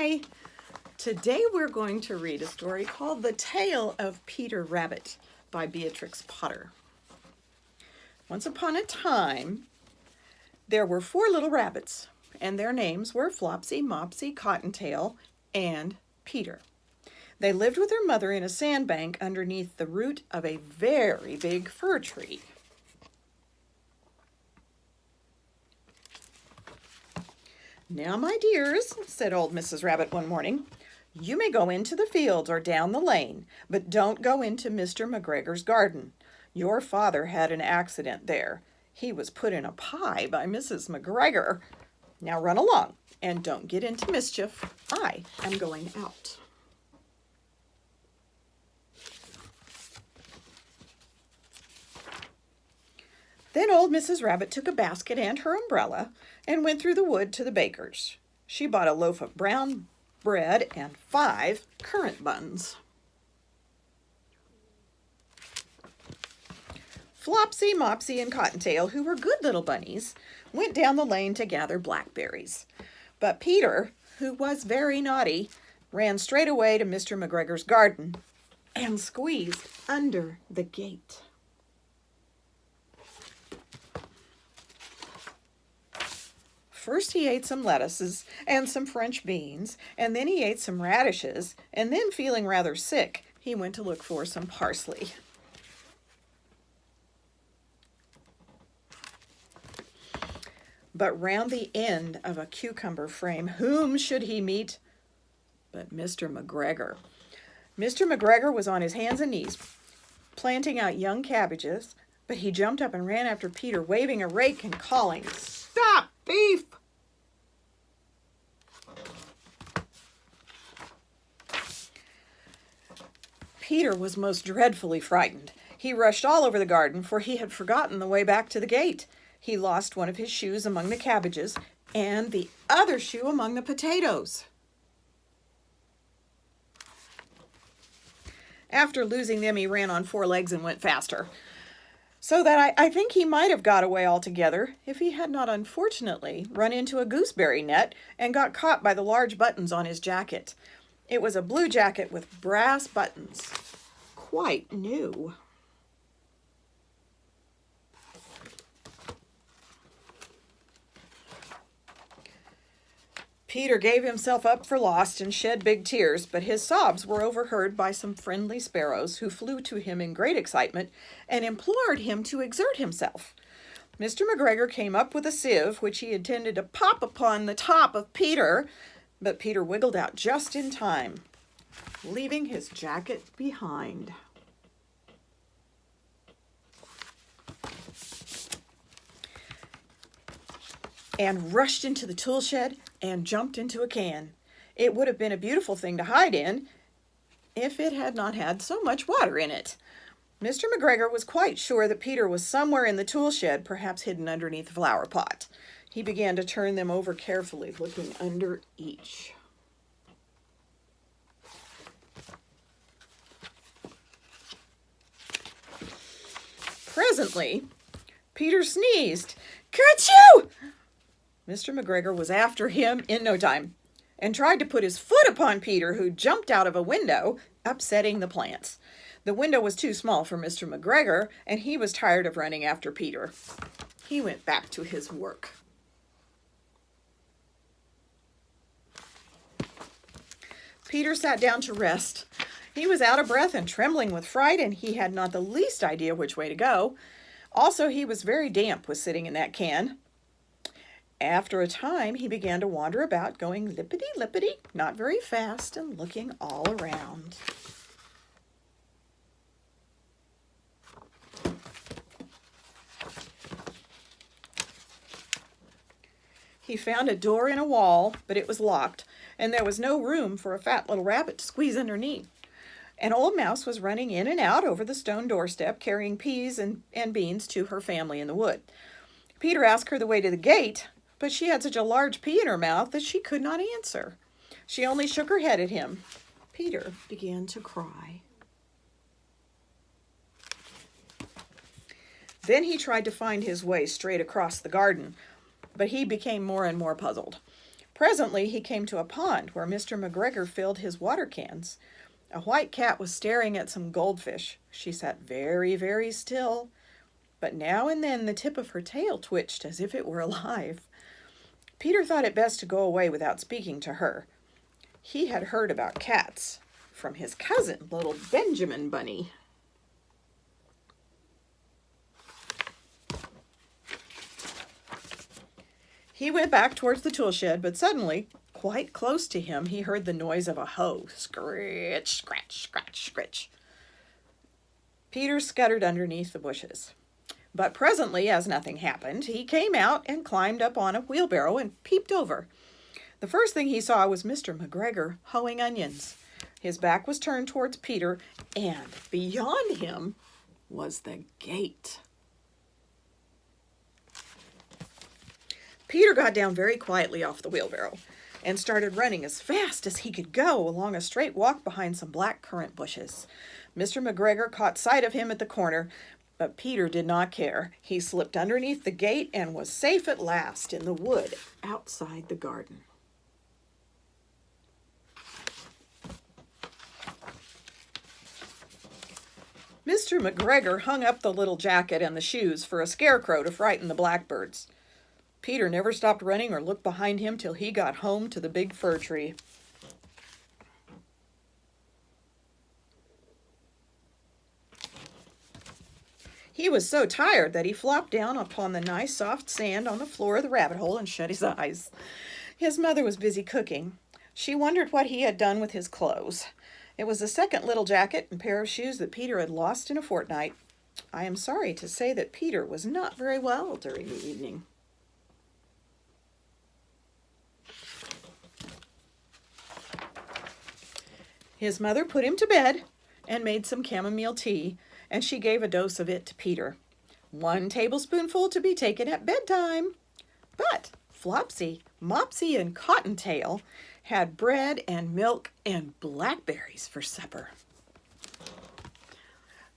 Hi! Today we're going to read a story called The Tale of Peter Rabbit by Beatrix Potter. Once upon a time, there were 4 little rabbits, and their names were Flopsy, Mopsy, Cottontail, and Peter. They lived with their mother in a sandbank underneath the root of a very big fir tree. "Now, my dears," said old Mrs. Rabbit one morning, "you may go into the fields or down the lane, but don't go into Mr. McGregor's garden. Your father had an accident there. He was put in a pie by Mrs. McGregor. Now run along and don't get into mischief. I am going out." Then old Mrs. Rabbit took a basket and her umbrella and went through the wood to the baker's. She bought a loaf of brown bread and 5 currant buns. Flopsy, Mopsy, and Cottontail, who were good little bunnies, went down the lane to gather blackberries. But Peter, who was very naughty, ran straight away to Mr. McGregor's garden and squeezed under the gate. First he ate some lettuces and some French beans, and then he ate some radishes, and then, feeling rather sick, he went to look for some parsley. But round the end of a cucumber frame, whom should he meet but Mr. McGregor? Mr. McGregor was on his hands and knees, planting out young cabbages, but he jumped up and ran after Peter, waving a rake and calling, "Stop, thief!" Peter was most dreadfully frightened. He rushed all over the garden, for he had forgotten the way back to the gate. He lost one of his shoes among the cabbages and the other shoe among the potatoes. After losing them, he ran on 4 legs and went faster. So that I think he might have got away altogether if he had not unfortunately run into a gooseberry net and got caught by the large buttons on his jacket. It was a blue jacket with brass buttons, quite new. Peter gave himself up for lost and shed big tears, but his sobs were overheard by some friendly sparrows who flew to him in great excitement and implored him to exert himself. Mr. McGregor came up with a sieve, which he intended to pop upon the top of Peter, but Peter wiggled out just in time, leaving his jacket behind. And rushed into the tool shed and jumped into a can. It would have been a beautiful thing to hide in if it had not had so much water in it. Mr. McGregor was quite sure that Peter was somewhere in the tool shed, perhaps hidden underneath the flower pot. He began to turn them over carefully, looking under each. Presently, Peter sneezed. "Kerchoo!" Mr. McGregor was after him in no time and tried to put his foot upon Peter, who jumped out of a window, upsetting the plants. The window was too small for Mr. McGregor, and he was tired of running after Peter. He went back to his work. Peter sat down to rest. He was out of breath and trembling with fright, and he had not the least idea which way to go. Also, he was very damp with sitting in that can. After a time, he began to wander about, going lippity-lippity, not very fast, and looking all around. He found a door in a wall, but it was locked, and there was no room for a fat little rabbit to squeeze underneath. An old mouse was running in and out over the stone doorstep, carrying peas and beans to her family in the wood. Peter asked her the way to the gate, but she had such a large pea in her mouth that she could not answer. She only shook her head at him. Peter began to cry. Then he tried to find his way straight across the garden, but he became more and more puzzled. Presently he came to a pond where Mr. McGregor filled his water cans. A white cat was staring at some goldfish. She sat very, very still, but now and then the tip of her tail twitched as if it were alive. Peter thought it best to go away without speaking to her. He had heard about cats from his cousin, little Benjamin Bunny. He went back towards the tool shed, but suddenly, quite close to him, he heard the noise of a hoe. Scritch, scratch, scratch, scritch. Peter scuttered underneath the bushes. But presently, as nothing happened, he came out and climbed up on a wheelbarrow and peeped over. The first thing he saw was Mr. McGregor hoeing onions. His back was turned towards Peter, and beyond him was the gate. Peter got down very quietly off the wheelbarrow and started running as fast as he could go along a straight walk behind some black currant bushes. Mr. McGregor caught sight of him at the corner, but Peter did not care. He slipped underneath the gate and was safe at last in the wood outside the garden. Mr. McGregor hung up the little jacket and the shoes for a scarecrow to frighten the blackbirds. Peter never stopped running or looked behind him till he got home to the big fir tree. He was so tired that he flopped down upon the nice soft sand on the floor of the rabbit hole and shut his eyes. His mother was busy cooking. She wondered what he had done with his clothes. It was the second little jacket and pair of shoes that Peter had lost in a fortnight. I am sorry to say that Peter was not very well during the evening. His mother put him to bed and made some chamomile tea, and she gave a dose of it to Peter. 1 tablespoonful to be taken at bedtime. But Flopsy, Mopsy, and Cottontail had bread and milk and blackberries for supper.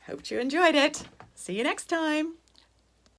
Hope you enjoyed it. See you next time.